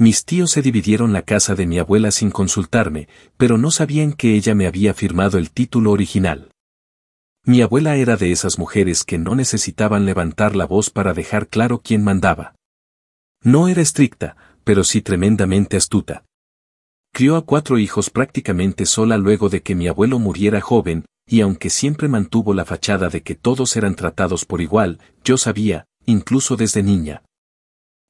Mis tíos se dividieron la casa de mi abuela sin consultarme, pero no sabían que ella me había firmado el título original. Mi abuela era de esas mujeres que no necesitaban levantar la voz para dejar claro quién mandaba. No era estricta, pero sí tremendamente astuta. Crió a 4 hijos prácticamente sola luego de que mi abuelo muriera joven, y aunque siempre mantuvo la fachada de que todos eran tratados por igual, yo sabía, incluso desde niña,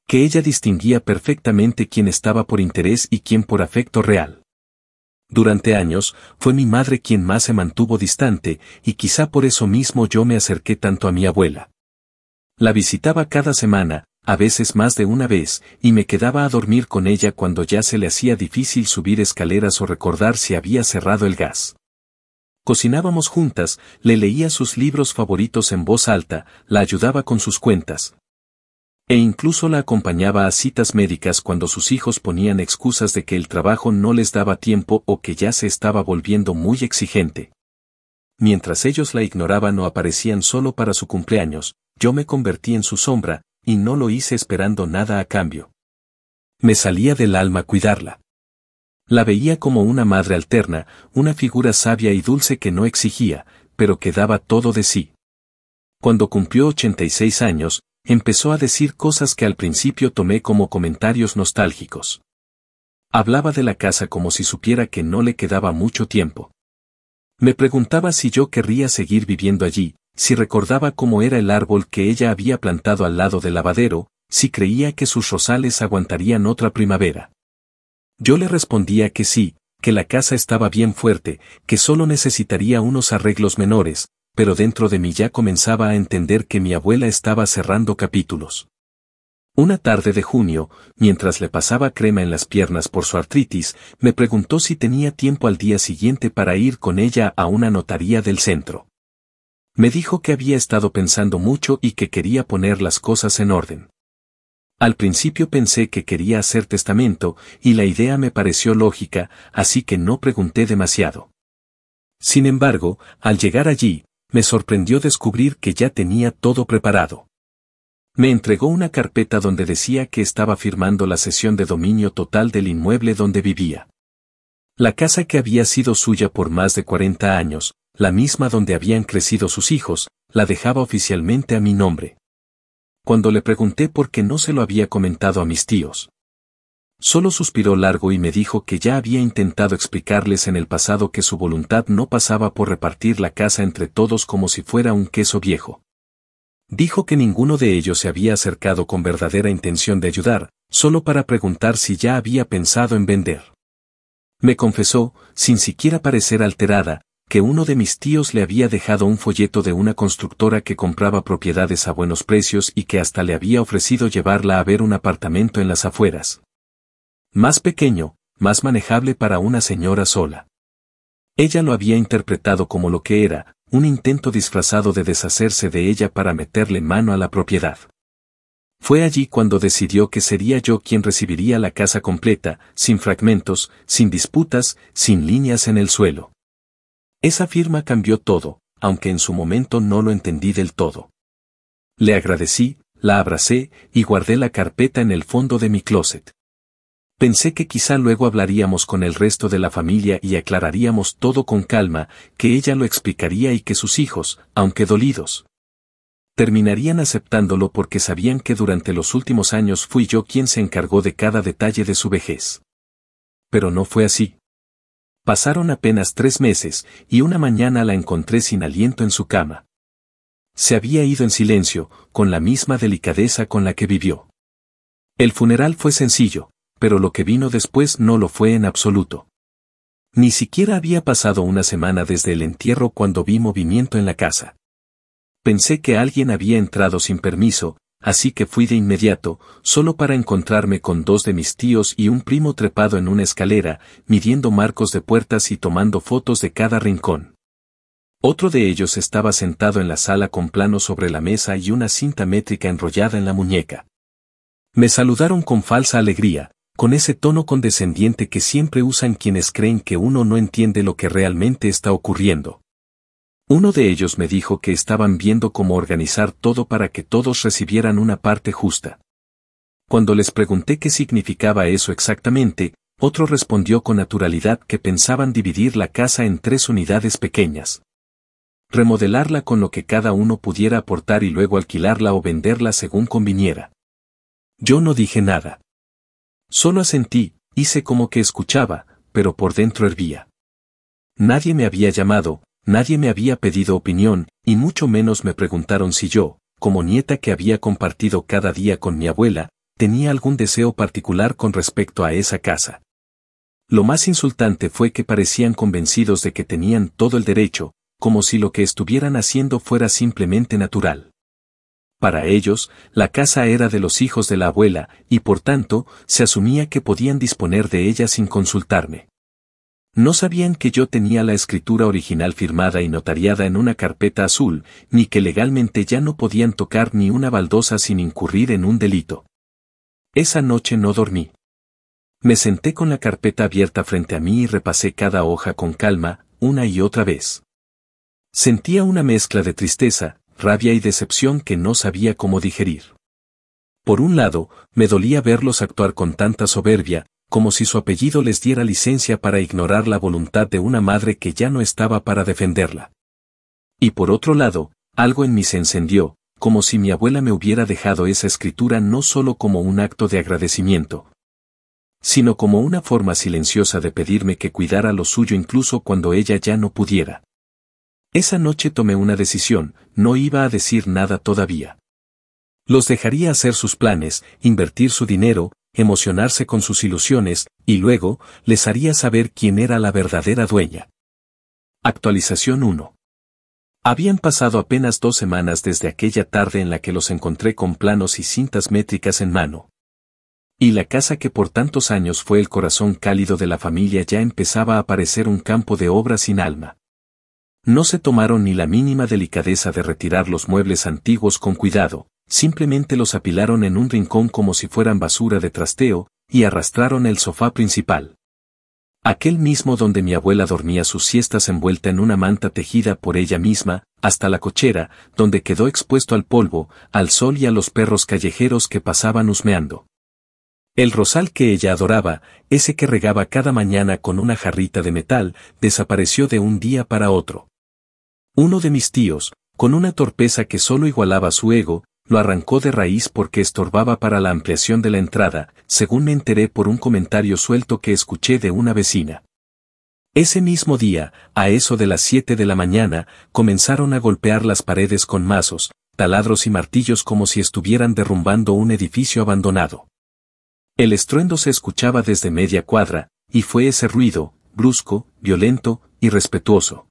que ella distinguía perfectamente quién estaba por interés y quién por afecto real. Durante años, fue mi madre quien más se mantuvo distante, y quizá por eso mismo yo me acerqué tanto a mi abuela. La visitaba cada semana, a veces más de una vez, y me quedaba a dormir con ella cuando ya se le hacía difícil subir escaleras o recordar si había cerrado el gas. Cocinábamos juntas, le leía sus libros favoritos en voz alta, la ayudaba con sus cuentas. E incluso la acompañaba a citas médicas cuando sus hijos ponían excusas de que el trabajo no les daba tiempo o que ya se estaba volviendo muy exigente. Mientras ellos la ignoraban o aparecían solo para su cumpleaños, yo me convertí en su sombra, y no lo hice esperando nada a cambio. Me salía del alma cuidarla. La veía como una madre alterna, una figura sabia y dulce que no exigía, pero que daba todo de sí. Cuando cumplió 86 años, empezó a decir cosas que al principio tomé como comentarios nostálgicos. Hablaba de la casa como si supiera que no le quedaba mucho tiempo. Me preguntaba si yo querría seguir viviendo allí, si recordaba cómo era el árbol que ella había plantado al lado del lavadero, si creía que sus rosales aguantarían otra primavera. Yo le respondía que sí, que la casa estaba bien fuerte, que solo necesitaría unos arreglos menores, pero dentro de mí ya comenzaba a entender que mi abuela estaba cerrando capítulos. Una tarde de junio, mientras le pasaba crema en las piernas por su artritis, me preguntó si tenía tiempo al día siguiente para ir con ella a una notaría del centro. Me dijo que había estado pensando mucho y que quería poner las cosas en orden. Al principio pensé que quería hacer testamento, y la idea me pareció lógica, así que no pregunté demasiado. Sin embargo, al llegar allí, me sorprendió descubrir que ya tenía todo preparado. Me entregó una carpeta donde decía que estaba firmando la cesión de dominio total del inmueble donde vivía. La casa que había sido suya por más de 40 años, la misma donde habían crecido sus hijos, la dejaba oficialmente a mi nombre. Cuando le pregunté por qué no se lo había comentado a mis tíos, solo suspiró largo y me dijo que ya había intentado explicarles en el pasado que su voluntad no pasaba por repartir la casa entre todos como si fuera un queso viejo. Dijo que ninguno de ellos se había acercado con verdadera intención de ayudar, solo para preguntar si ya había pensado en vender. Me confesó, sin siquiera parecer alterada, que uno de mis tíos le había dejado un folleto de una constructora que compraba propiedades a buenos precios y que hasta le había ofrecido llevarla a ver un apartamento en las afueras. Más pequeño, más manejable para una señora sola. Ella lo había interpretado como lo que era, un intento disfrazado de deshacerse de ella para meterle mano a la propiedad. Fue allí cuando decidió que sería yo quien recibiría la casa completa, sin fragmentos, sin disputas, sin líneas en el suelo. Esa firma cambió todo, aunque en su momento no lo entendí del todo. Le agradecí, la abracé y guardé la carpeta en el fondo de mi closet. Pensé que quizá luego hablaríamos con el resto de la familia y aclararíamos todo con calma, que ella lo explicaría y que sus hijos, aunque dolidos, terminarían aceptándolo porque sabían que durante los últimos años fui yo quien se encargó de cada detalle de su vejez. Pero no fue así. Pasaron apenas 3 meses, y una mañana la encontré sin aliento en su cama. Se había ido en silencio, con la misma delicadeza con la que vivió. El funeral fue sencillo, pero lo que vino después no lo fue en absoluto. Ni siquiera había pasado una semana desde el entierro cuando vi movimiento en la casa. Pensé que alguien había entrado sin permiso, así que fui de inmediato, solo para encontrarme con 2 de mis tíos y un primo trepado en una escalera, midiendo marcos de puertas y tomando fotos de cada rincón. Otro de ellos estaba sentado en la sala con plano sobre la mesa y una cinta métrica enrollada en la muñeca. Me saludaron con falsa alegría, con ese tono condescendiente que siempre usan quienes creen que uno no entiende lo que realmente está ocurriendo. Uno de ellos me dijo que estaban viendo cómo organizar todo para que todos recibieran una parte justa. Cuando les pregunté qué significaba eso exactamente, otro respondió con naturalidad que pensaban dividir la casa en 3 unidades pequeñas. Remodelarla con lo que cada uno pudiera aportar y luego alquilarla o venderla según conviniera. Yo no dije nada. Solo asentí, hice como que escuchaba, pero por dentro hervía. Nadie me había llamado, nadie me había pedido opinión, y mucho menos me preguntaron si yo, como nieta que había compartido cada día con mi abuela, tenía algún deseo particular con respecto a esa casa. Lo más insultante fue que parecían convencidos de que tenían todo el derecho, como si lo que estuvieran haciendo fuera simplemente natural. Para ellos, la casa era de los hijos de la abuela, y por tanto, se asumía que podían disponer de ella sin consultarme. No sabían que yo tenía la escritura original firmada y notariada en una carpeta azul, ni que legalmente ya no podían tocar ni una baldosa sin incurrir en un delito. Esa noche no dormí. Me senté con la carpeta abierta frente a mí y repasé cada hoja con calma, una y otra vez. Sentía una mezcla de tristeza, rabia y decepción que no sabía cómo digerir. Por un lado, me dolía verlos actuar con tanta soberbia, como si su apellido les diera licencia para ignorar la voluntad de una madre que ya no estaba para defenderla. Y por otro lado, algo en mí se encendió, como si mi abuela me hubiera dejado esa escritura no solo como un acto de agradecimiento, sino como una forma silenciosa de pedirme que cuidara lo suyo incluso cuando ella ya no pudiera. Esa noche tomé una decisión, no iba a decir nada todavía. Los dejaría hacer sus planes, invertir su dinero, emocionarse con sus ilusiones, y luego, les haría saber quién era la verdadera dueña. Actualización 1. Habían pasado apenas 2 semanas desde aquella tarde en la que los encontré con planos y cintas métricas en mano. Y la casa que por tantos años fue el corazón cálido de la familia ya empezaba a parecer un campo de obra sin alma. No se tomaron ni la mínima delicadeza de retirar los muebles antiguos con cuidado, simplemente los apilaron en un rincón como si fueran basura de trasteo, y arrastraron el sofá principal. Aquel mismo donde mi abuela dormía sus siestas envuelta en una manta tejida por ella misma, hasta la cochera, donde quedó expuesto al polvo, al sol y a los perros callejeros que pasaban husmeando. El rosal que ella adoraba, ese que regaba cada mañana con una jarrita de metal, desapareció de un día para otro. Uno de mis tíos, con una torpeza que solo igualaba su ego, lo arrancó de raíz porque estorbaba para la ampliación de la entrada, según me enteré por un comentario suelto que escuché de una vecina. Ese mismo día, a eso de las 7 de la mañana, comenzaron a golpear las paredes con mazos, taladros y martillos como si estuvieran derrumbando un edificio abandonado. El estruendo se escuchaba desde media cuadra, y fue ese ruido, brusco, violento, irrespetuoso,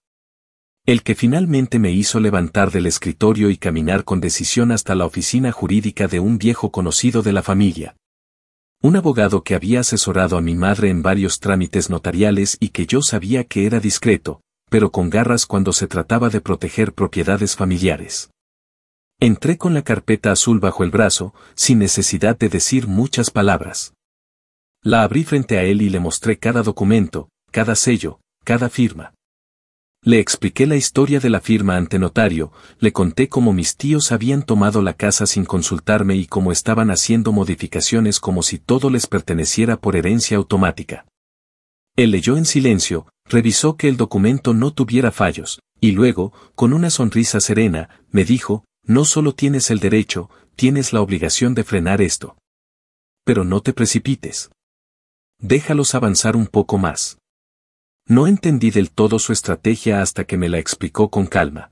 el que finalmente me hizo levantar del escritorio y caminar con decisión hasta la oficina jurídica de un viejo conocido de la familia. Un abogado que había asesorado a mi madre en varios trámites notariales y que yo sabía que era discreto, pero con garras cuando se trataba de proteger propiedades familiares. Entré con la carpeta azul bajo el brazo, sin necesidad de decir muchas palabras. La abrí frente a él y le mostré cada documento, cada sello, cada firma. Le expliqué la historia de la firma ante notario, le conté cómo mis tíos habían tomado la casa sin consultarme y cómo estaban haciendo modificaciones como si todo les perteneciera por herencia automática. Él leyó en silencio, revisó que el documento no tuviera fallos, y luego, con una sonrisa serena, me dijo, no solo tienes el derecho, tienes la obligación de frenar esto. Pero no te precipites. Déjalos avanzar un poco más. No entendí del todo su estrategia hasta que me la explicó con calma.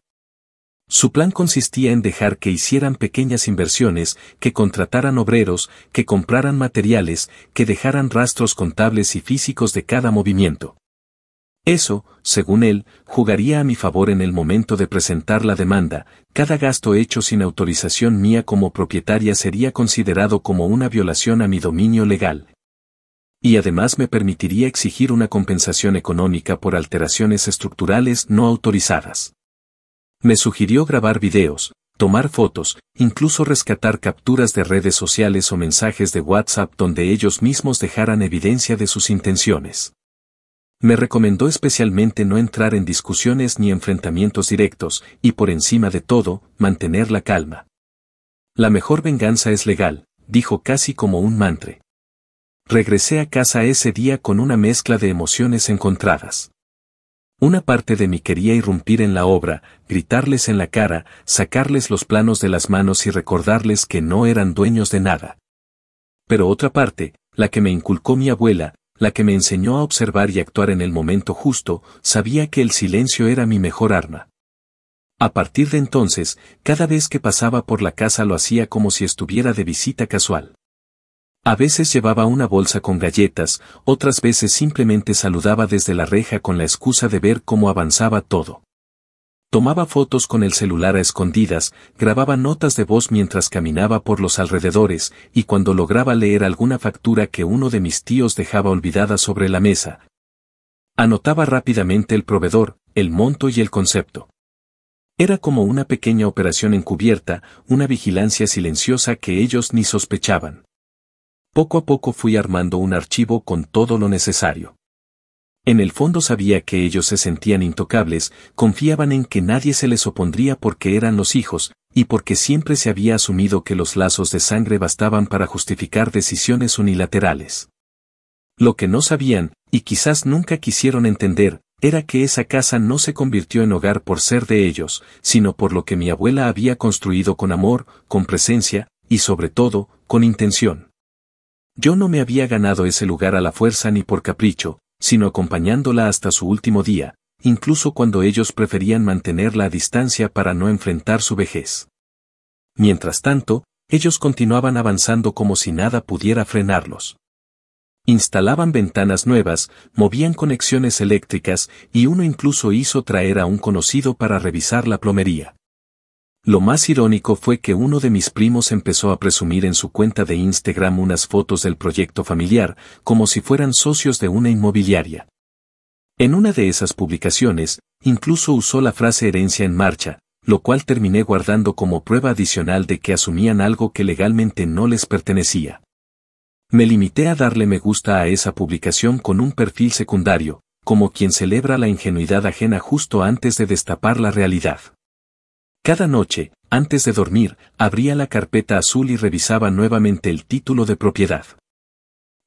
Su plan consistía en dejar que hicieran pequeñas inversiones, que contrataran obreros, que compraran materiales, que dejaran rastros contables y físicos de cada movimiento. Eso, según él, jugaría a mi favor en el momento de presentar la demanda, cada gasto hecho sin autorización mía como propietaria sería considerado como una violación a mi dominio legal. Y además me permitiría exigir una compensación económica por alteraciones estructurales no autorizadas. Me sugirió grabar videos, tomar fotos, incluso rescatar capturas de redes sociales o mensajes de WhatsApp donde ellos mismos dejaran evidencia de sus intenciones. Me recomendó especialmente no entrar en discusiones ni enfrentamientos directos, y por encima de todo, mantener la calma. La mejor venganza es legal, dijo casi como un mantra. Regresé a casa ese día con una mezcla de emociones encontradas. Una parte de mí quería irrumpir en la obra, gritarles en la cara, sacarles los planos de las manos y recordarles que no eran dueños de nada. Pero otra parte, la que me inculcó mi abuela, la que me enseñó a observar y actuar en el momento justo, sabía que el silencio era mi mejor arma. A partir de entonces, cada vez que pasaba por la casa lo hacía como si estuviera de visita casual. A veces llevaba una bolsa con galletas, otras veces simplemente saludaba desde la reja con la excusa de ver cómo avanzaba todo. Tomaba fotos con el celular a escondidas, grababa notas de voz mientras caminaba por los alrededores, y cuando lograba leer alguna factura que uno de mis tíos dejaba olvidada sobre la mesa, anotaba rápidamente el proveedor, el monto y el concepto. Era como una pequeña operación encubierta, una vigilancia silenciosa que ellos ni sospechaban. Poco a poco fui armando un archivo con todo lo necesario. En el fondo sabía que ellos se sentían intocables, confiaban en que nadie se les opondría porque eran los hijos, y porque siempre se había asumido que los lazos de sangre bastaban para justificar decisiones unilaterales. Lo que no sabían, y quizás nunca quisieron entender, era que esa casa no se convirtió en hogar por ser de ellos, sino por lo que mi abuela había construido con amor, con presencia, y sobre todo, con intención. Yo no me había ganado ese lugar a la fuerza ni por capricho, sino acompañándola hasta su último día, incluso cuando ellos preferían mantenerla a distancia para no enfrentar su vejez. Mientras tanto, ellos continuaban avanzando como si nada pudiera frenarlos. Instalaban ventanas nuevas, movían conexiones eléctricas, y uno incluso hizo traer a un conocido para revisar la plomería. Lo más irónico fue que uno de mis primos empezó a presumir en su cuenta de Instagram unas fotos del proyecto familiar, como si fueran socios de una inmobiliaria. En una de esas publicaciones, incluso usó la frase herencia en marcha, lo cual terminé guardando como prueba adicional de que asumían algo que legalmente no les pertenecía. Me limité a darle me gusta a esa publicación con un perfil secundario, como quien celebra la ingenuidad ajena justo antes de destapar la realidad. Cada noche, antes de dormir, abría la carpeta azul y revisaba nuevamente el título de propiedad.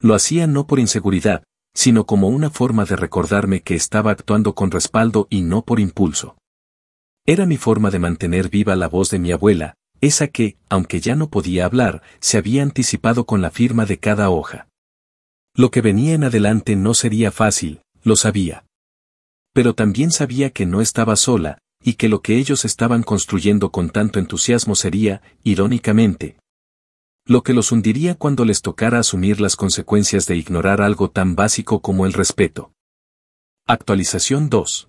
Lo hacía no por inseguridad, sino como una forma de recordarme que estaba actuando con respaldo y no por impulso. Era mi forma de mantener viva la voz de mi abuela, esa que, aunque ya no podía hablar, se había anticipado con la firma de cada hoja. Lo que venía en adelante no sería fácil, lo sabía. Pero también sabía que no estaba sola, y que lo que ellos estaban construyendo con tanto entusiasmo sería, irónicamente, lo que los hundiría cuando les tocara asumir las consecuencias de ignorar algo tan básico como el respeto. Actualización 2.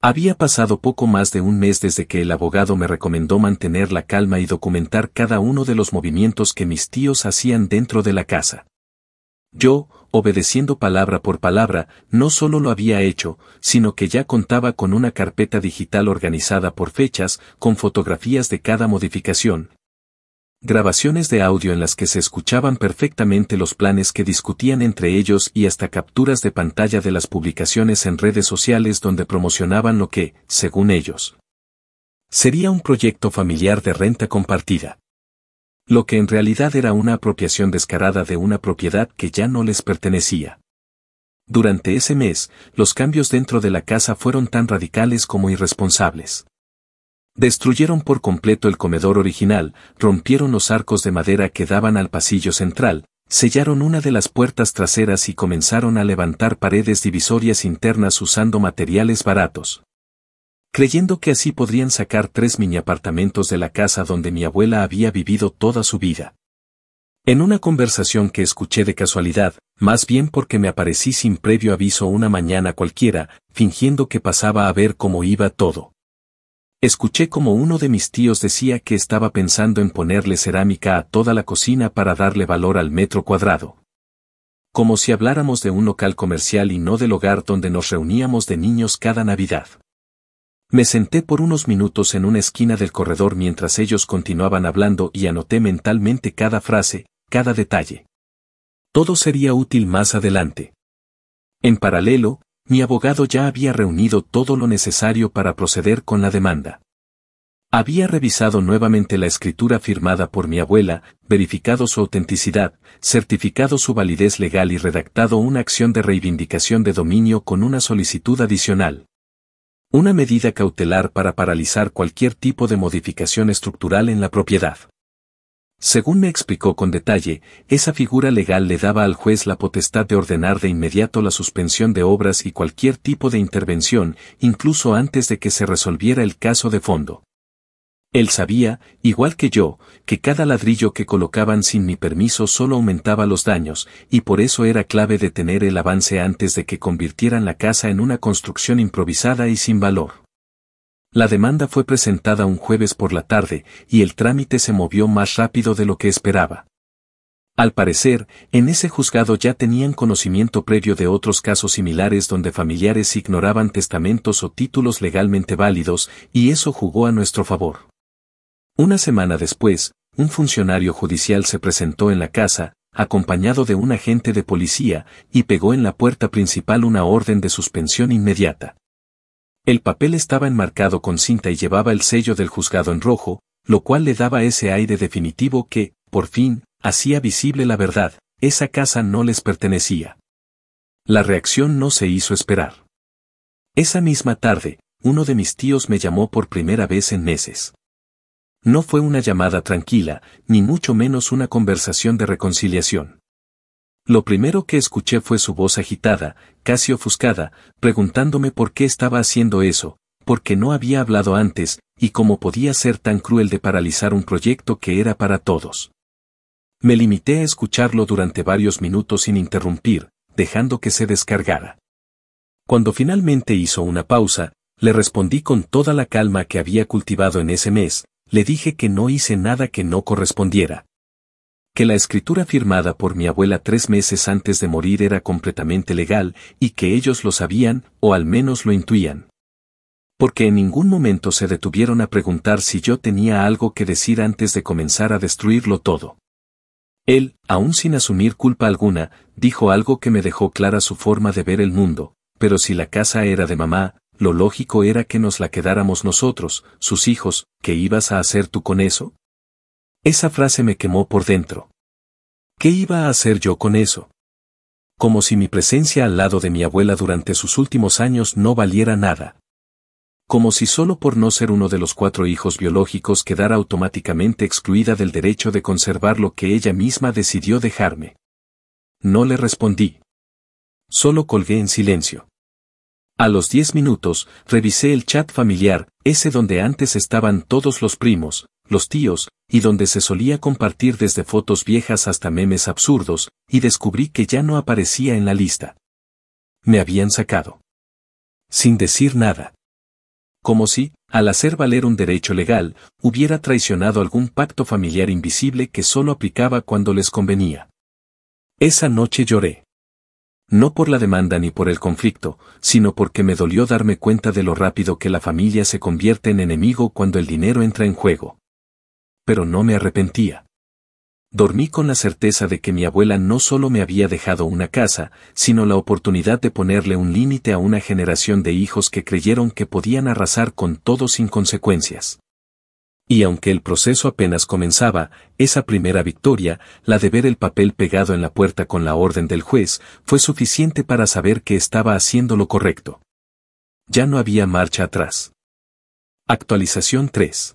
Había pasado poco más de un mes desde que el abogado me recomendó mantener la calma y documentar cada uno de los movimientos que mis tíos hacían dentro de la casa. Yo, obedeciendo palabra por palabra, no solo lo había hecho, sino que ya contaba con una carpeta digital organizada por fechas, con fotografías de cada modificación, grabaciones de audio en las que se escuchaban perfectamente los planes que discutían entre ellos y hasta capturas de pantalla de las publicaciones en redes sociales donde promocionaban lo que, según ellos, sería un proyecto familiar de renta compartida. Lo que en realidad era una apropiación descarada de una propiedad que ya no les pertenecía. Durante ese mes, los cambios dentro de la casa fueron tan radicales como irresponsables. Destruyeron por completo el comedor original, rompieron los arcos de madera que daban al pasillo central, sellaron una de las puertas traseras y comenzaron a levantar paredes divisorias internas usando materiales baratos, creyendo que así podrían sacar 3 mini apartamentos de la casa donde mi abuela había vivido toda su vida. En una conversación que escuché de casualidad, más bien porque me aparecí sin previo aviso una mañana cualquiera, fingiendo que pasaba a ver cómo iba todo, escuché como uno de mis tíos decía que estaba pensando en ponerle cerámica a toda la cocina para darle valor al metro cuadrado. Como si habláramos de un local comercial y no del hogar donde nos reuníamos de niños cada Navidad. Me senté por unos minutos en una esquina del corredor mientras ellos continuaban hablando y anoté mentalmente cada frase, cada detalle. Todo sería útil más adelante. En paralelo, mi abogado ya había reunido todo lo necesario para proceder con la demanda. Había revisado nuevamente la escritura firmada por mi abuela, verificado su autenticidad, certificado su validez legal y redactado una acción de reivindicación de dominio con una solicitud adicional. Una medida cautelar para paralizar cualquier tipo de modificación estructural en la propiedad. Según me explicó con detalle, esa figura legal le daba al juez la potestad de ordenar de inmediato la suspensión de obras y cualquier tipo de intervención, incluso antes de que se resolviera el caso de fondo. Él sabía, igual que yo, que cada ladrillo que colocaban sin mi permiso solo aumentaba los daños, y por eso era clave detener el avance antes de que convirtieran la casa en una construcción improvisada y sin valor. La demanda fue presentada un jueves por la tarde, y el trámite se movió más rápido de lo que esperaba. Al parecer, en ese juzgado ya tenían conocimiento previo de otros casos similares donde familiares ignoraban testamentos o títulos legalmente válidos, y eso jugó a nuestro favor. Una semana después, un funcionario judicial se presentó en la casa, acompañado de un agente de policía, y pegó en la puerta principal una orden de suspensión inmediata. El papel estaba enmarcado con cinta y llevaba el sello del juzgado en rojo, lo cual le daba ese aire definitivo que, por fin, hacía visible la verdad: esa casa no les pertenecía. La reacción no se hizo esperar. Esa misma tarde, uno de mis tíos me llamó por primera vez en meses. No fue una llamada tranquila, ni mucho menos una conversación de reconciliación. Lo primero que escuché fue su voz agitada, casi ofuscada, preguntándome por qué estaba haciendo eso, por qué no había hablado antes, y cómo podía ser tan cruel de paralizar un proyecto que era para todos. Me limité a escucharlo durante varios minutos sin interrumpir, dejando que se descargara. Cuando finalmente hizo una pausa, le respondí con toda la calma que había cultivado en ese mes. Le dije que no hice nada que no correspondiera. Que la escritura firmada por mi abuela 3 meses antes de morir era completamente legal, y que ellos lo sabían, o al menos lo intuían. Porque en ningún momento se detuvieron a preguntar si yo tenía algo que decir antes de comenzar a destruirlo todo. Él, aún sin asumir culpa alguna, dijo algo que me dejó clara su forma de ver el mundo: pero si la casa era de mamá, lo lógico era que nos la quedáramos nosotros, sus hijos. ¿Qué ibas a hacer tú con eso? Esa frase me quemó por dentro. ¿Qué iba a hacer yo con eso? Como si mi presencia al lado de mi abuela durante sus últimos años no valiera nada. Como si solo por no ser uno de los 4 hijos biológicos quedara automáticamente excluida del derecho de conservar lo que ella misma decidió dejarme. No le respondí. Solo colgué en silencio. A los 10 minutos, revisé el chat familiar, ese donde antes estaban todos los primos, los tíos, y donde se solía compartir desde fotos viejas hasta memes absurdos, y descubrí que ya no aparecía en la lista. Me habían sacado. Sin decir nada. Como si, al hacer valer un derecho legal, hubiera traicionado algún pacto familiar invisible que solo aplicaba cuando les convenía. Esa noche lloré. No por la demanda ni por el conflicto, sino porque me dolió darme cuenta de lo rápido que la familia se convierte en enemigo cuando el dinero entra en juego. Pero no me arrepentía. Dormí con la certeza de que mi abuela no solo me había dejado una casa, sino la oportunidad de ponerle un límite a una generación de hijos que creyeron que podían arrasar con todo sin consecuencias. Y aunque el proceso apenas comenzaba, esa primera victoria, la de ver el papel pegado en la puerta con la orden del juez, fue suficiente para saber que estaba haciendo lo correcto. Ya no había marcha atrás. Actualización 3.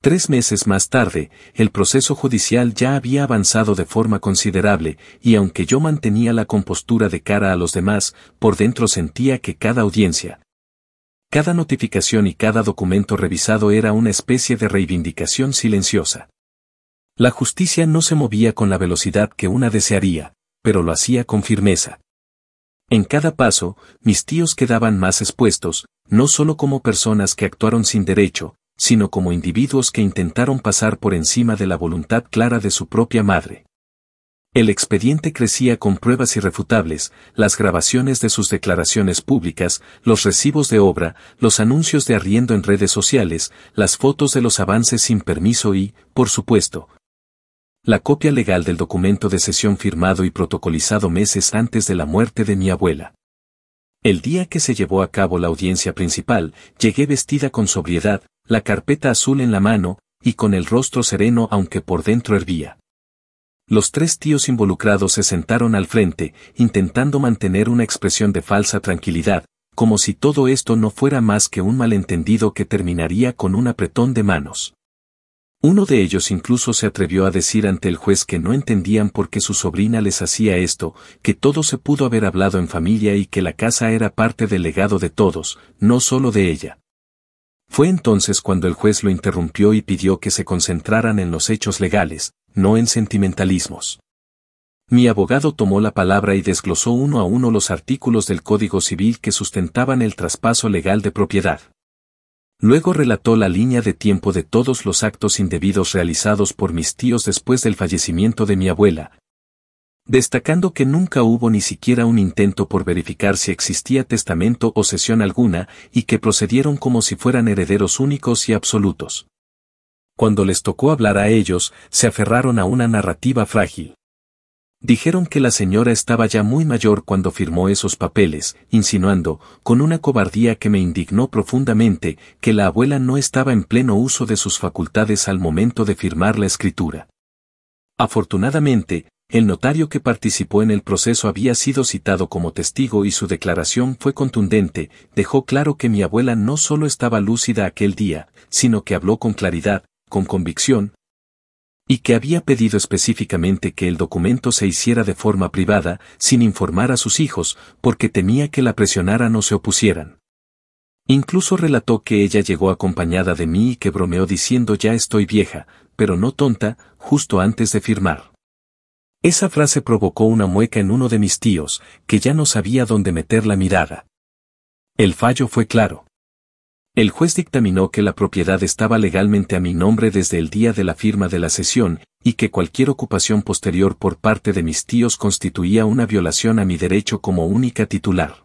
3 meses más tarde, el proceso judicial ya había avanzado de forma considerable, y aunque yo mantenía la compostura de cara a los demás, por dentro sentía que cada audiencia, cada notificación y cada documento revisado era una especie de reivindicación silenciosa. La justicia no se movía con la velocidad que una desearía, pero lo hacía con firmeza. En cada paso, mis tíos quedaban más expuestos, no solo como personas que actuaron sin derecho, sino como individuos que intentaron pasar por encima de la voluntad clara de su propia madre. El expediente crecía con pruebas irrefutables, las grabaciones de sus declaraciones públicas, los recibos de obra, los anuncios de arriendo en redes sociales, las fotos de los avances sin permiso y, por supuesto, la copia legal del documento de cesión firmado y protocolizado meses antes de la muerte de mi abuela. El día que se llevó a cabo la audiencia principal, llegué vestida con sobriedad, la carpeta azul en la mano, y con el rostro sereno aunque por dentro hervía. Los 3 tíos involucrados se sentaron al frente, intentando mantener una expresión de falsa tranquilidad, como si todo esto no fuera más que un malentendido que terminaría con un apretón de manos. Uno de ellos incluso se atrevió a decir ante el juez que no entendían por qué su sobrina les hacía esto, que todo se pudo haber hablado en familia y que la casa era parte del legado de todos, no solo de ella. Fue entonces cuando el juez lo interrumpió y pidió que se concentraran en los hechos legales, no en sentimentalismos. Mi abogado tomó la palabra y desglosó uno a uno los artículos del Código Civil que sustentaban el traspaso legal de propiedad. Luego relató la línea de tiempo de todos los actos indebidos realizados por mis tíos después del fallecimiento de mi abuela, destacando que nunca hubo ni siquiera un intento por verificar si existía testamento o cesión alguna, y que procedieron como si fueran herederos únicos y absolutos. Cuando les tocó hablar a ellos, se aferraron a una narrativa frágil. Dijeron que la señora estaba ya muy mayor cuando firmó esos papeles, insinuando, con una cobardía que me indignó profundamente, que la abuela no estaba en pleno uso de sus facultades al momento de firmar la escritura. Afortunadamente, el notario que participó en el proceso había sido citado como testigo y su declaración fue contundente, dejó claro que mi abuela no solo estaba lúcida aquel día, sino que habló con claridad, con convicción, y que había pedido específicamente que el documento se hiciera de forma privada, sin informar a sus hijos, porque temía que la presionaran o se opusieran. Incluso relató que ella llegó acompañada de mí y que bromeó diciendo ya estoy vieja, pero no tonta, justo antes de firmar. Esa frase provocó una mueca en uno de mis tíos, que ya no sabía dónde meter la mirada. El fallo fue claro. El juez dictaminó que la propiedad estaba legalmente a mi nombre desde el día de la firma de la cesión, y que cualquier ocupación posterior por parte de mis tíos constituía una violación a mi derecho como única titular.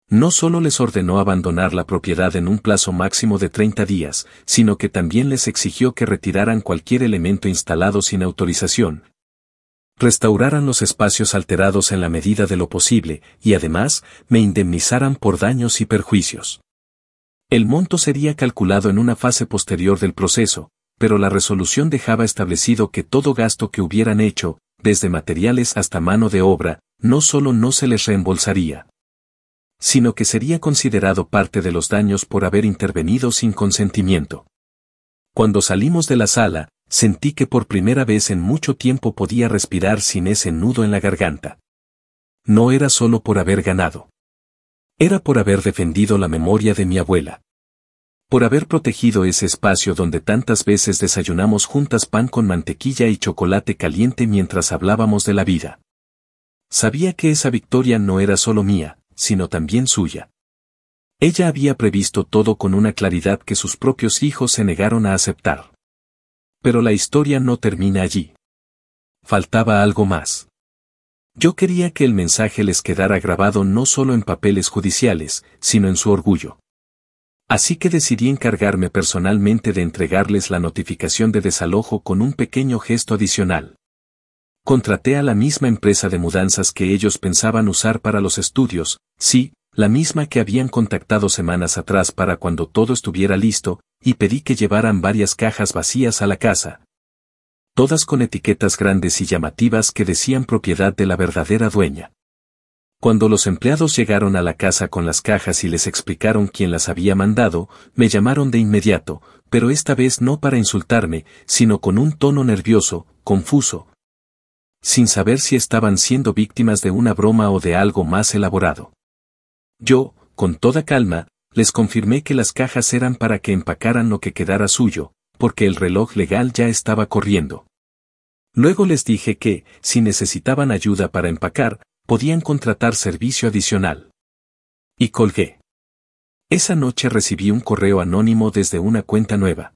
No solo les ordenó abandonar la propiedad en un plazo máximo de 30 días, sino que también les exigió que retiraran cualquier elemento instalado sin autorización, restauraran los espacios alterados en la medida de lo posible, y además, me indemnizaran por daños y perjuicios. El monto sería calculado en una fase posterior del proceso, pero la resolución dejaba establecido que todo gasto que hubieran hecho, desde materiales hasta mano de obra, no solo no se les reembolsaría, sino que sería considerado parte de los daños por haber intervenido sin consentimiento. Cuando salimos de la sala, sentí que por primera vez en mucho tiempo podía respirar sin ese nudo en la garganta. No era solo por haber ganado. Era por haber defendido la memoria de mi abuela. Por haber protegido ese espacio donde tantas veces desayunamos juntas pan con mantequilla y chocolate caliente mientras hablábamos de la vida. Sabía que esa victoria no era solo mía, sino también suya. Ella había previsto todo con una claridad que sus propios hijos se negaron a aceptar. Pero la historia no termina allí. Faltaba algo más. Yo quería que el mensaje les quedara grabado no solo en papeles judiciales, sino en su orgullo. Así que decidí encargarme personalmente de entregarles la notificación de desalojo con un pequeño gesto adicional. Contraté a la misma empresa de mudanzas que ellos pensaban usar para los estudios, sí, la misma que habían contactado semanas atrás para cuando todo estuviera listo, y pedí que llevaran varias cajas vacías a la casa. Todas con etiquetas grandes y llamativas que decían propiedad de la verdadera dueña. Cuando los empleados llegaron a la casa con las cajas y les explicaron quién las había mandado, me llamaron de inmediato, pero esta vez no para insultarme, sino con un tono nervioso, confuso, sin saber si estaban siendo víctimas de una broma o de algo más elaborado. Yo, con toda calma, les confirmé que las cajas eran para que empacaran lo que quedara suyo, porque el reloj legal ya estaba corriendo. Luego les dije que, si necesitaban ayuda para empacar, podían contratar servicio adicional. Y colgué. Esa noche recibí un correo anónimo desde una cuenta nueva.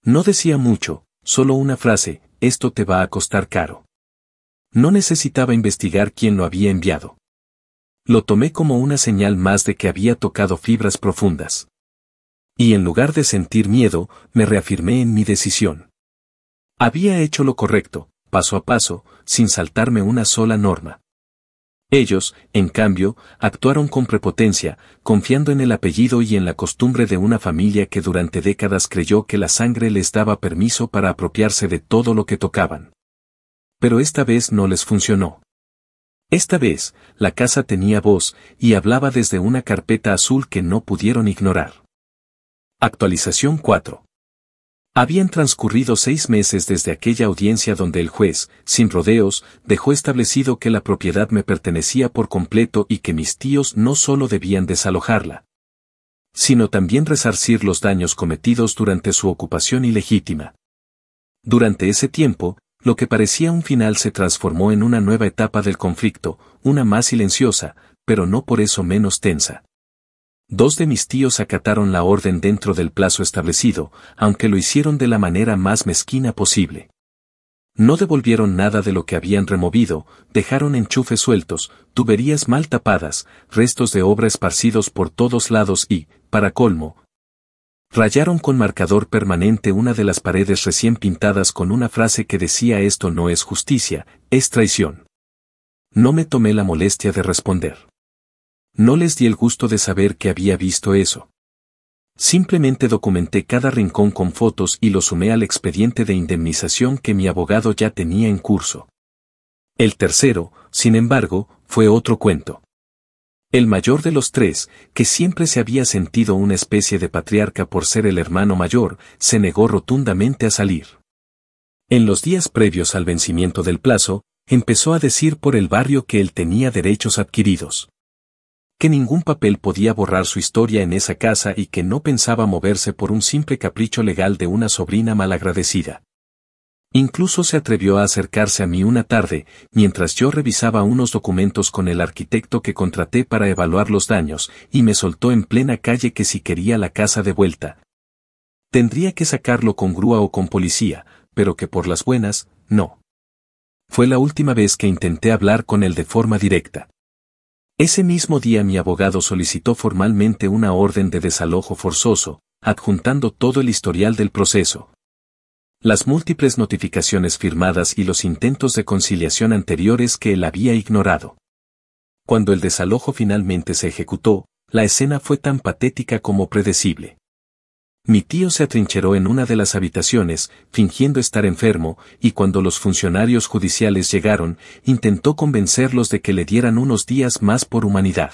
No decía mucho, solo una frase, esto te va a costar caro. No necesitaba investigar quién lo había enviado. Lo tomé como una señal más de que había tocado fibras profundas. Y en lugar de sentir miedo, me reafirmé en mi decisión. Había hecho lo correcto, paso a paso, sin saltarme una sola norma. Ellos, en cambio, actuaron con prepotencia, confiando en el apellido y en la costumbre de una familia que durante décadas creyó que la sangre les daba permiso para apropiarse de todo lo que tocaban. Pero esta vez no les funcionó. Esta vez, la casa tenía voz, y hablaba desde una carpeta azul que no pudieron ignorar. Actualización 4. Habían transcurrido 6 meses desde aquella audiencia donde el juez, sin rodeos, dejó establecido que la propiedad me pertenecía por completo y que mis tíos no solo debían desalojarla, sino también resarcir los daños cometidos durante su ocupación ilegítima. Durante ese tiempo, lo que parecía un final se transformó en una nueva etapa del conflicto, una más silenciosa, pero no por eso menos tensa. 2 de mis tíos acataron la orden dentro del plazo establecido, aunque lo hicieron de la manera más mezquina posible. No devolvieron nada de lo que habían removido, dejaron enchufes sueltos, tuberías mal tapadas, restos de obra esparcidos por todos lados y, para colmo, rayaron con marcador permanente una de las paredes recién pintadas con una frase que decía: esto no es justicia, es traición. No me tomé la molestia de responder. No les di el gusto de saber que había visto eso. Simplemente documenté cada rincón con fotos y lo sumé al expediente de indemnización que mi abogado ya tenía en curso. El tercero, sin embargo, fue otro cuento. El mayor de los 3, que siempre se había sentido una especie de patriarca por ser el hermano mayor, se negó rotundamente a salir. En los días previos al vencimiento del plazo, empezó a decir por el barrio que él tenía derechos adquiridos, que ningún papel podía borrar su historia en esa casa y que no pensaba moverse por un simple capricho legal de una sobrina malagradecida. Incluso se atrevió a acercarse a mí una tarde, mientras yo revisaba unos documentos con el arquitecto que contraté para evaluar los daños, y me soltó en plena calle que si quería la casa de vuelta, tendría que sacarlo con grúa o con policía, pero que por las buenas, no. Fue la última vez que intenté hablar con él de forma directa. Ese mismo día mi abogado solicitó formalmente una orden de desalojo forzoso, adjuntando todo el historial del proceso, las múltiples notificaciones firmadas y los intentos de conciliación anteriores que él había ignorado. Cuando el desalojo finalmente se ejecutó, la escena fue tan patética como predecible. Mi tío se atrincheró en una de las habitaciones, fingiendo estar enfermo, y cuando los funcionarios judiciales llegaron, intentó convencerlos de que le dieran unos días más por humanidad.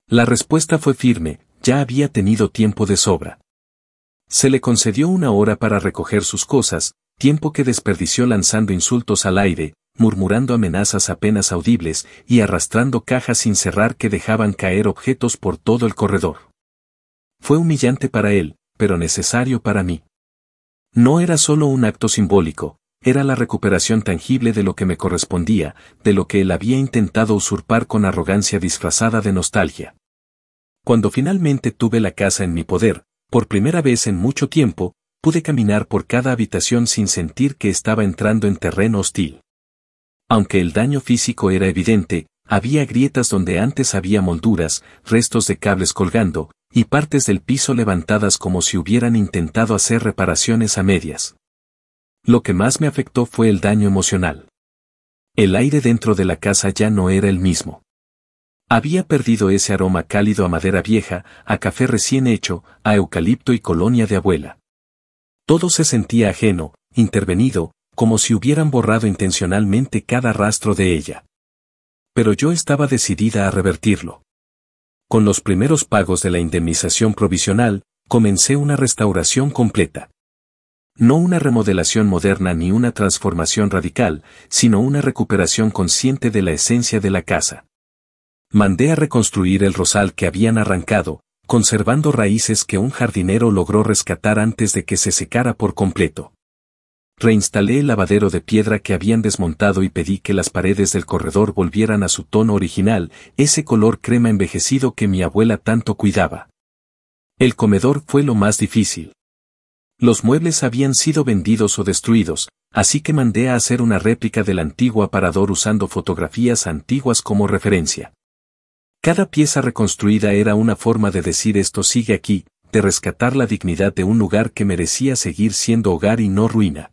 La respuesta fue firme: ya había tenido tiempo de sobra. Se le concedió 1 hora para recoger sus cosas, tiempo que desperdició lanzando insultos al aire, murmurando amenazas apenas audibles y arrastrando cajas sin cerrar que dejaban caer objetos por todo el corredor. Fue humillante para él, pero necesario para mí. No era solo un acto simbólico, era la recuperación tangible de lo que me correspondía, de lo que él había intentado usurpar con arrogancia disfrazada de nostalgia. Cuando finalmente tuve la casa en mi poder, por primera vez en mucho tiempo, pude caminar por cada habitación sin sentir que estaba entrando en terreno hostil. Aunque el daño físico era evidente, había grietas donde antes había molduras, restos de cables colgando, y partes del piso levantadas como si hubieran intentado hacer reparaciones a medias. Lo que más me afectó fue el daño emocional. El aire dentro de la casa ya no era el mismo. Había perdido ese aroma cálido a madera vieja, a café recién hecho, a eucalipto y colonia de abuela. Todo se sentía ajeno, intervenido, como si hubieran borrado intencionalmente cada rastro de ella. Pero yo estaba decidida a revertirlo. Con los primeros pagos de la indemnización provisional, comencé una restauración completa. No una remodelación moderna ni una transformación radical, sino una recuperación consciente de la esencia de la casa. Mandé a reconstruir el rosal que habían arrancado, conservando raíces que un jardinero logró rescatar antes de que se secara por completo. Reinstalé el lavadero de piedra que habían desmontado y pedí que las paredes del corredor volvieran a su tono original, ese color crema envejecido que mi abuela tanto cuidaba. El comedor fue lo más difícil. Los muebles habían sido vendidos o destruidos, así que mandé a hacer una réplica del antiguo aparador usando fotografías antiguas como referencia. Cada pieza reconstruida era una forma de decir esto sigue aquí, de rescatar la dignidad de un lugar que merecía seguir siendo hogar y no ruina.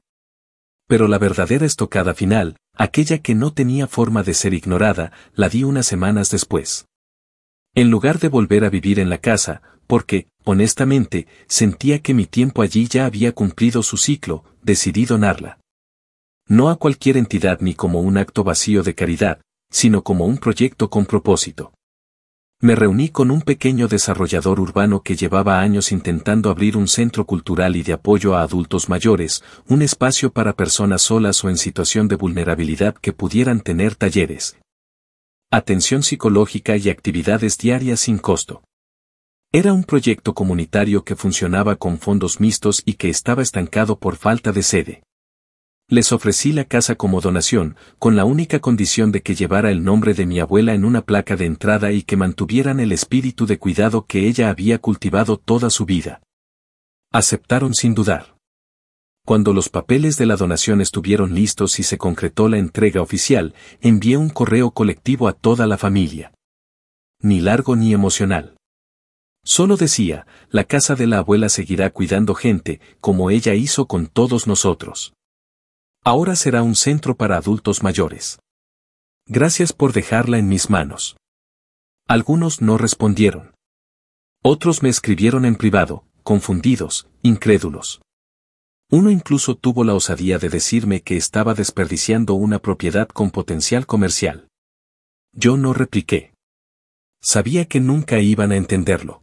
Pero la verdadera estocada final, aquella que no tenía forma de ser ignorada, la di unas semanas después. En lugar de volver a vivir en la casa, porque, honestamente, sentía que mi tiempo allí ya había cumplido su ciclo, decidí donarla. No a cualquier entidad ni como un acto vacío de caridad, sino como un proyecto con propósito. Me reuní con un pequeño desarrollador urbano que llevaba años intentando abrir un centro cultural y de apoyo a adultos mayores, un espacio para personas solas o en situación de vulnerabilidad que pudieran tener talleres, atención psicológica y actividades diarias sin costo. Era un proyecto comunitario que funcionaba con fondos mixtos y que estaba estancado por falta de sede. Les ofrecí la casa como donación, con la única condición de que llevara el nombre de mi abuela en una placa de entrada y que mantuvieran el espíritu de cuidado que ella había cultivado toda su vida. Aceptaron sin dudar. Cuando los papeles de la donación estuvieron listos y se concretó la entrega oficial, envié un correo colectivo a toda la familia. Ni largo ni emocional. Solo decía, la casa de la abuela seguirá cuidando gente, como ella hizo con todos nosotros. Ahora será un centro para adultos mayores. Gracias por dejarla en mis manos. Algunos no respondieron. Otros me escribieron en privado, confundidos, incrédulos. Uno incluso tuvo la osadía de decirme que estaba desperdiciando una propiedad con potencial comercial. Yo no repliqué. Sabía que nunca iban a entenderlo.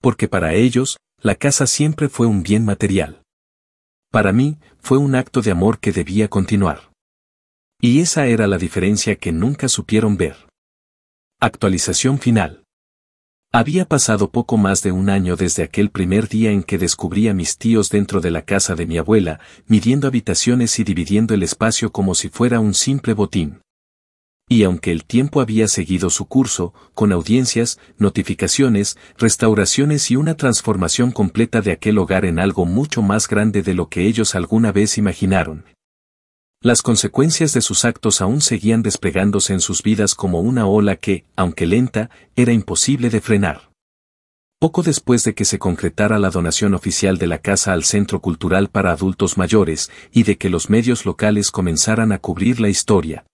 Porque para ellos, la casa siempre fue un bien material. Para mí, fue un acto de amor que debía continuar. Y esa era la diferencia que nunca supieron ver. Actualización final. Había pasado poco más de un año desde aquel primer día en que descubrí a mis tíos dentro de la casa de mi abuela, midiendo habitaciones y dividiendo el espacio como si fuera un simple botín. Y aunque el tiempo había seguido su curso, con audiencias, notificaciones, restauraciones y una transformación completa de aquel hogar en algo mucho más grande de lo que ellos alguna vez imaginaron. Las consecuencias de sus actos aún seguían desplegándose en sus vidas como una ola que, aunque lenta, era imposible de frenar. Poco después de que se concretara la donación oficial de la casa al Centro Cultural para Adultos Mayores y de que los medios locales comenzaran a cubrir la historia,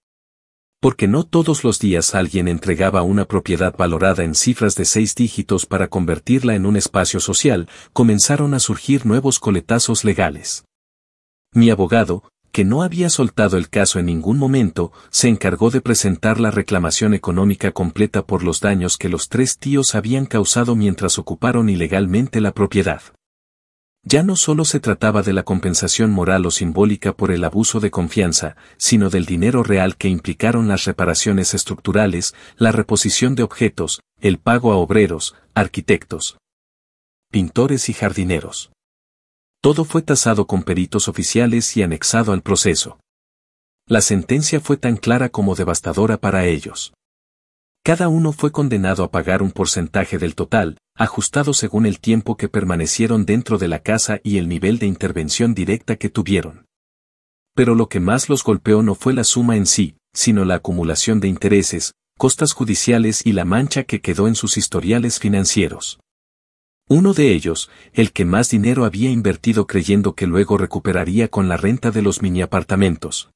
porque no todos los días alguien entregaba una propiedad valorada en cifras de 6 dígitos para convertirla en un espacio social, comenzaron a surgir nuevos coletazos legales. Mi abogado, que no había soltado el caso en ningún momento, se encargó de presentar la reclamación económica completa por los daños que los 3 tíos habían causado mientras ocuparon ilegalmente la propiedad. Ya no solo se trataba de la compensación moral o simbólica por el abuso de confianza, sino del dinero real que implicaron las reparaciones estructurales, la reposición de objetos, el pago a obreros, arquitectos, pintores y jardineros. Todo fue tasado con peritos oficiales y anexado al proceso. La sentencia fue tan clara como devastadora para ellos. Cada uno fue condenado a pagar un porcentaje del total, ajustado según el tiempo que permanecieron dentro de la casa y el nivel de intervención directa que tuvieron. Pero lo que más los golpeó no fue la suma en sí, sino la acumulación de intereses, costas judiciales y la mancha que quedó en sus historiales financieros. Uno de ellos, el que más dinero había invertido creyendo que luego recuperaría con la renta de los mini apartamentos,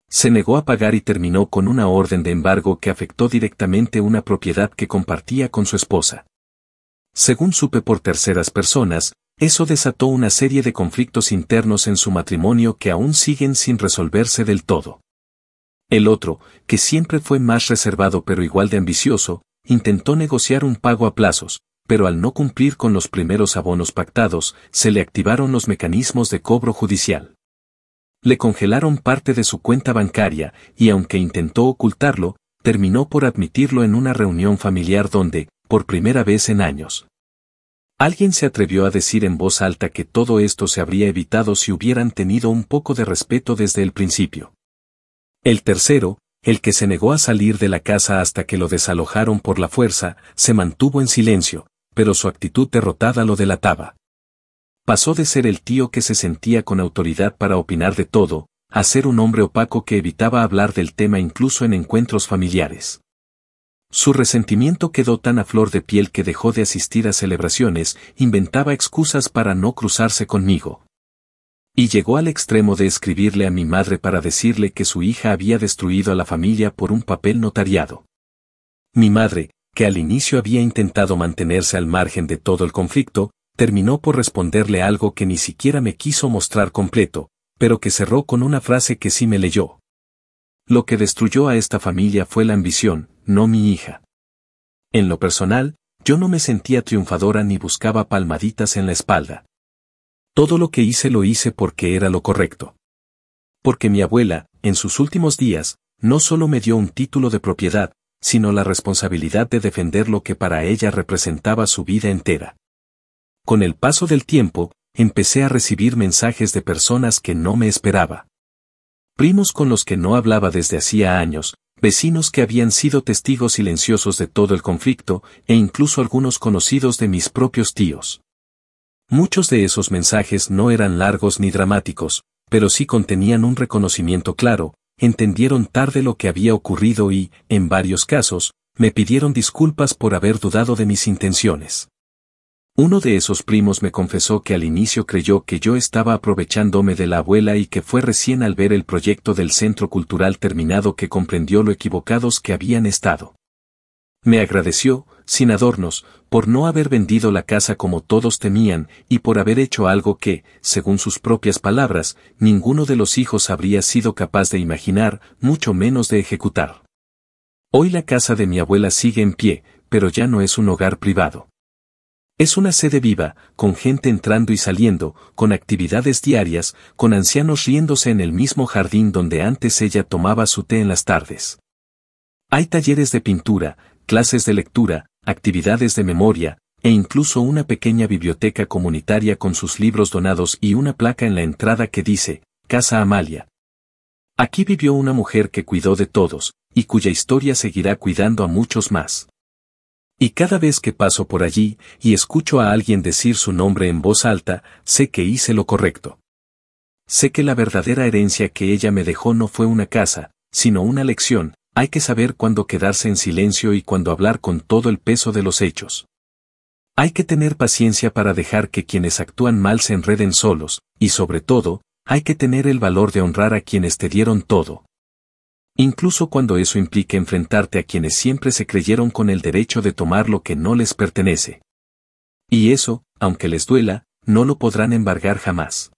se negó a pagar y terminó con una orden de embargo que afectó directamente una propiedad que compartía con su esposa. Según supe por terceras personas, eso desató una serie de conflictos internos en su matrimonio que aún siguen sin resolverse del todo. El otro, que siempre fue más reservado pero igual de ambicioso, intentó negociar un pago a plazos, pero al no cumplir con los primeros abonos pactados, se le activaron los mecanismos de cobro judicial. Le congelaron parte de su cuenta bancaria, y aunque intentó ocultarlo, terminó por admitirlo en una reunión familiar donde, por primera vez en años, alguien se atrevió a decir en voz alta que todo esto se habría evitado si hubieran tenido un poco de respeto desde el principio. El tercero, el que se negó a salir de la casa hasta que lo desalojaron por la fuerza, se mantuvo en silencio, pero su actitud derrotada lo delataba. Pasó de ser el tío que se sentía con autoridad para opinar de todo, a ser un hombre opaco que evitaba hablar del tema incluso en encuentros familiares. Su resentimiento quedó tan a flor de piel que dejó de asistir a celebraciones, inventaba excusas para no cruzarse conmigo. Y llegó al extremo de escribirle a mi madre para decirle que su hija había destruido a la familia por un papel notariado. Mi madre, que al inicio había intentado mantenerse al margen de todo el conflicto, terminó por responderle algo que ni siquiera me quiso mostrar completo, pero que cerró con una frase que sí me leyó. Lo que destruyó a esta familia fue la ambición, no mi hija. En lo personal, yo no me sentía triunfadora ni buscaba palmaditas en la espalda. Todo lo que hice lo hice porque era lo correcto. Porque mi abuela, en sus últimos días, no solo me dio un título de propiedad, sino la responsabilidad de defender lo que para ella representaba su vida entera. Con el paso del tiempo, empecé a recibir mensajes de personas que no me esperaba. Primos con los que no hablaba desde hacía años, vecinos que habían sido testigos silenciosos de todo el conflicto, e incluso algunos conocidos de mis propios tíos. Muchos de esos mensajes no eran largos ni dramáticos, pero sí contenían un reconocimiento claro, entendieron tarde lo que había ocurrido y, en varios casos, me pidieron disculpas por haber dudado de mis intenciones. Uno de esos primos me confesó que al inicio creyó que yo estaba aprovechándome de la abuela y que fue recién al ver el proyecto del centro cultural terminado que comprendió lo equivocados que habían estado. Me agradeció, sin adornos, por no haber vendido la casa como todos temían y por haber hecho algo que, según sus propias palabras, ninguno de los hijos habría sido capaz de imaginar, mucho menos de ejecutar. Hoy la casa de mi abuela sigue en pie, pero ya no es un hogar privado. Es una sede viva, con gente entrando y saliendo, con actividades diarias, con ancianos riéndose en el mismo jardín donde antes ella tomaba su té en las tardes. Hay talleres de pintura, clases de lectura, actividades de memoria, e incluso una pequeña biblioteca comunitaria con sus libros donados y una placa en la entrada que dice, Casa Amalia. Aquí vivió una mujer que cuidó de todos, y cuya historia seguirá cuidando a muchos más. Y cada vez que paso por allí, y escucho a alguien decir su nombre en voz alta, sé que hice lo correcto. Sé que la verdadera herencia que ella me dejó no fue una casa, sino una lección. Hay que saber cuándo quedarse en silencio y cuándo hablar con todo el peso de los hechos. Hay que tener paciencia para dejar que quienes actúan mal se enreden solos, y sobre todo, hay que tener el valor de honrar a quienes te dieron todo. Incluso cuando eso implique enfrentarte a quienes siempre se creyeron con el derecho de tomar lo que no les pertenece. Y eso, aunque les duela, no lo podrán embargar jamás.